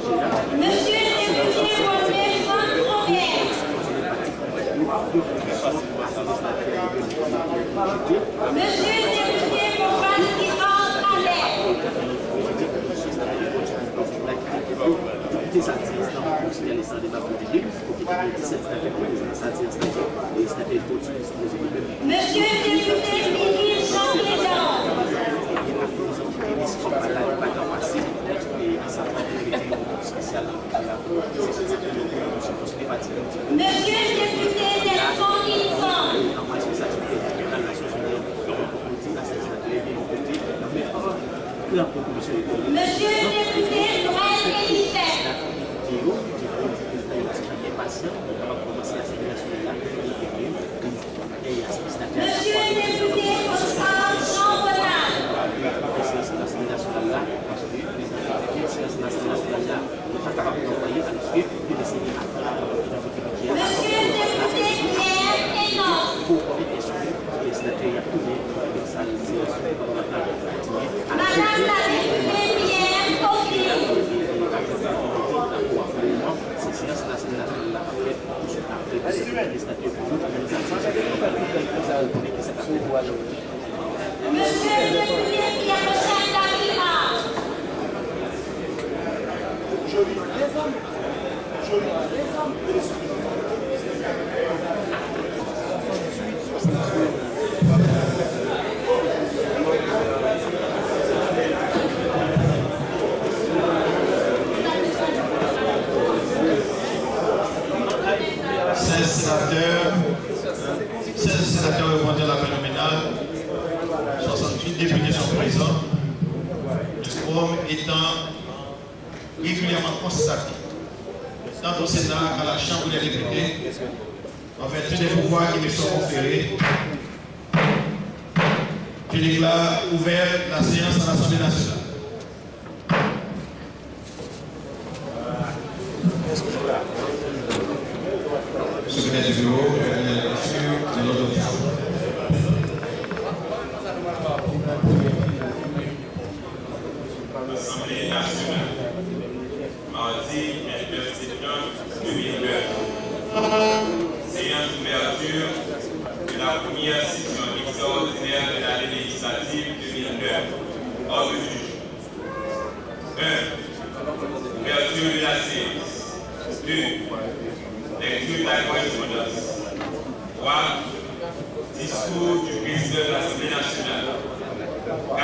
Monsieur le député Walmer Franck Robert. Monsieur le député Mourad Iran Alep. Monsieur le député Philippe Jean Bédan. Monsieur le député Nelson Lisson. Monsieur le député Noël Elisabeth. Monsieur le député Oscar Jean Bonal. Monsieur le député Pierre Hénon. Madame la députée Pierre Coquille. Monsieur le député Pierre-Rochelle Davila. Sénateurs répondent à l'appel nominal. 68 députés sont présents. Le quorum étant régulièrement constaté, tant au Sénat qu'à la Chambre des députés, en vertu des pouvoirs qui me sont conférés, je déclare ouverte la séance à l'Assemblée nationale. Secrétaire du bureau, de l'ordre du jour. Assemblée nationale, mardi 29 septembre 2009. Séance d'ouverture de la première session extraordinaire de l'année législative 2009. Ordre du jour. 1. Ouverture de la séance. 2. Lecture de la correspondance. 3. Discours du président de l'Assemblée nationale. 4.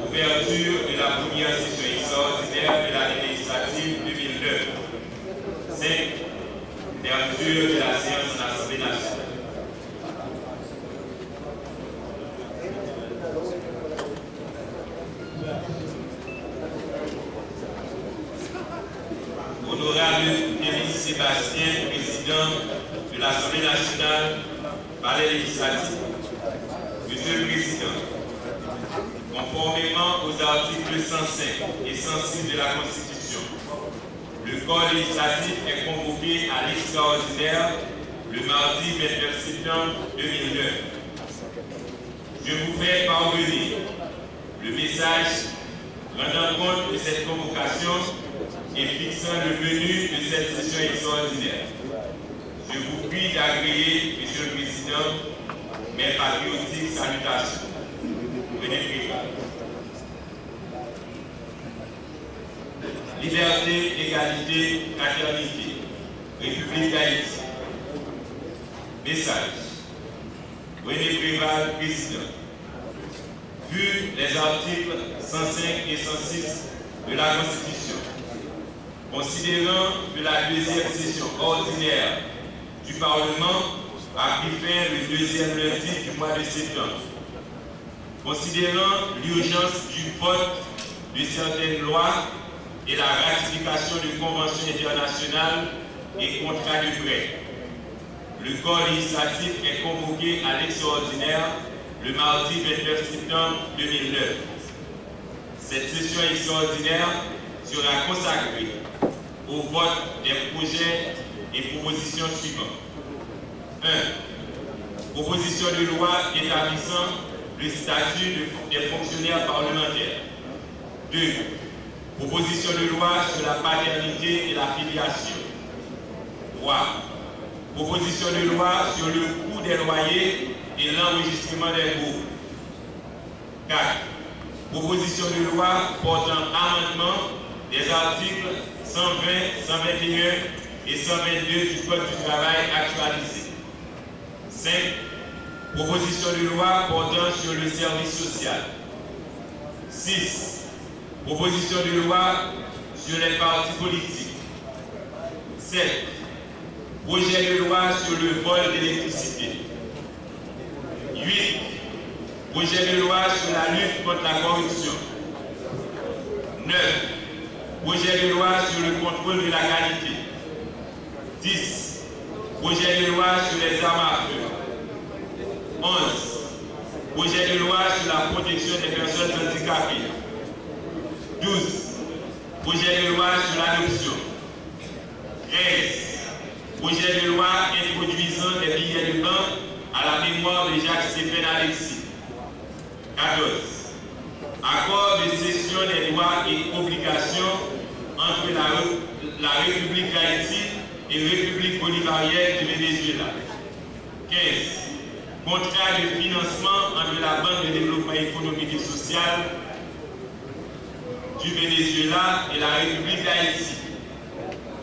Ouverture de la première session extraordinaire de l'année législative 2009. 5. Ouverture de la séance de l'Assemblée nationale. Honorable Émile Sébastien, président de l'Assemblée nationale, palais législatif. Monsieur le Président, conformément aux articles 105 et 106 de la Constitution, le corps législatif est convoqué à l'extraordinaire le mardi 29 septembre 2009. Je vous fais parvenir le message rendant compte de cette convocation et fixant le menu de cette session extraordinaire. Je vous prie d'agréer, Monsieur le Président, mes patriotiques salutations. Venez prier. Liberté, égalité, fraternité. République d'Haïti. Message. René Préval, Président. Vu les articles 105 et 106 de la Constitution, considérant que la deuxième session ordinaire du Parlement a pris fin le deuxième lundi du mois de septembre, considérant l'urgence du vote de certaines lois et la ratification de conventions internationales et contrats de prêt, le corps législatif est convoqué à l'extraordinaire le mardi 29 septembre 2009. Cette session extraordinaire sera consacrée au vote des projets et propositions suivantes. 1. Proposition de loi établissant le statut des fonctionnaires parlementaires. 2. Proposition de loi sur la paternité et la filiation. 3. Proposition de loi sur le coût des loyers et l'enregistrement des baux. 4. Proposition de loi portant amendement des articles 120, 121 et 122 du Code du travail actualisé. 5. Proposition de loi portant sur le service social. 6. Proposition de loi sur les partis politiques. 7. Projet de loi sur le vol d'électricité. 8. Projet de loi sur la lutte contre la corruption. 9. Projet de loi sur le contrôle de la qualité. 10. Projet de loi sur les armes à feu. 11. Projet de loi sur la protection des personnes handicapées. 12. Projet de loi sur l'adoption. 13. Projet de loi introduisant des billets de banque à la mémoire de Jacques Stéphane Alexis. 14. Accord de cession des droits et obligations entre la République d'Haïti et la République bolivarienne du Venezuela. 15. Contrat de financement entre la Banque de développement économique et social du Venezuela et la République d'Haïti.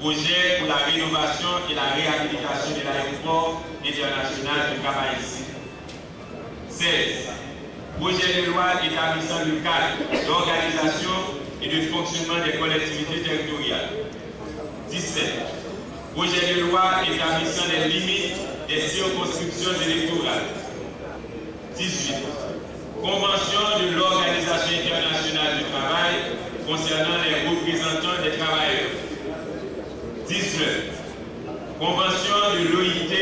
Projet pour la rénovation et la réhabilitation de l'aéroport international de Cap-Haïtien. 16. Projet de loi établissant le cadre d'organisation et de fonctionnement des collectivités territoriales. 17. Projet de loi établissant les limites des circonscriptions électorales. 18. Convention de l'Organisation internationale du travail concernant les représentants des travailleurs. 19. Convention de l'OIT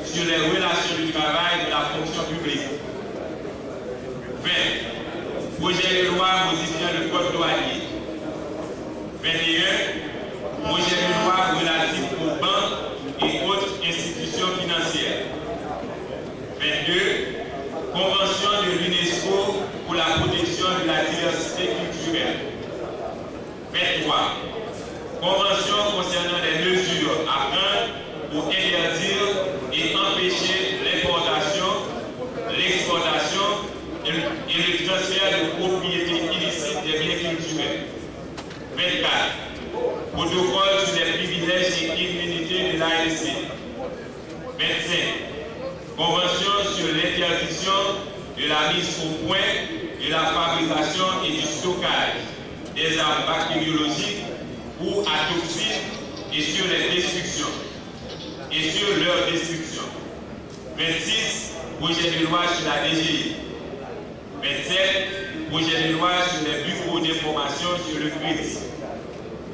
sur les relations du travail de la fonction publique. 20. Projet de loi modifiant le code douanier. 21. Projet de loi relatif aux banques et autres institutions financières. 22. Convention de l'UNESCO pour la protection de la diversité culturelle. 23. Convention concernant les mesures à prendre pour interdire et empêcher l'importation, l'exportation et le transfert de propriété illicite des biens culturels. 24. Protocole sur les privilèges et immunités de l'ANC. 25. Convention sur l'interdiction de la mise au point, de la fabrication et du stockage des armes bactériologiques ou à toxines et sur les destructions et sur leur destruction. 26. Projet de loi sur la DGI. 27. Projet de loi sur les bureaux d'information sur le crédit.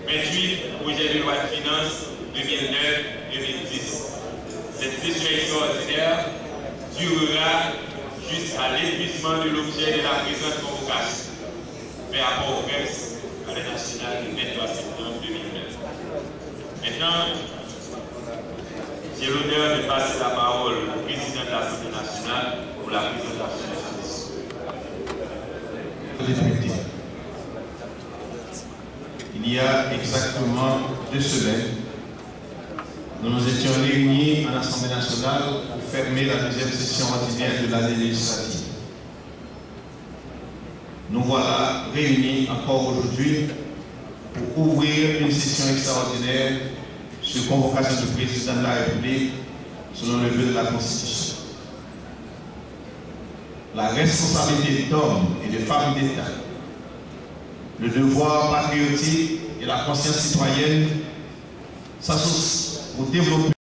28. Projet de loi de finances 2009-2010. Cette session extraordinaire durera jusqu'à l'épuisement de l'objet de la présente convocation, fait à Port-au-Prince, à la nationale du 23 septembre 2009. Maintenant, j'ai l'honneur de passer la parole au président de l'Assemblée nationale pour la présentation de sa mission. Il y a exactement 2 semaines, nous nous étions réunis à l'Assemblée nationale pour fermer la 2e session ordinaire de l'année législative. Nous voilà réunis encore aujourd'hui pour ouvrir une session extraordinaire sur convocation du président de la République selon le vœu de la Constitution. La responsabilité d'hommes et de femmes d'État, le devoir patriotique et la conscience citoyenne s'associent au développement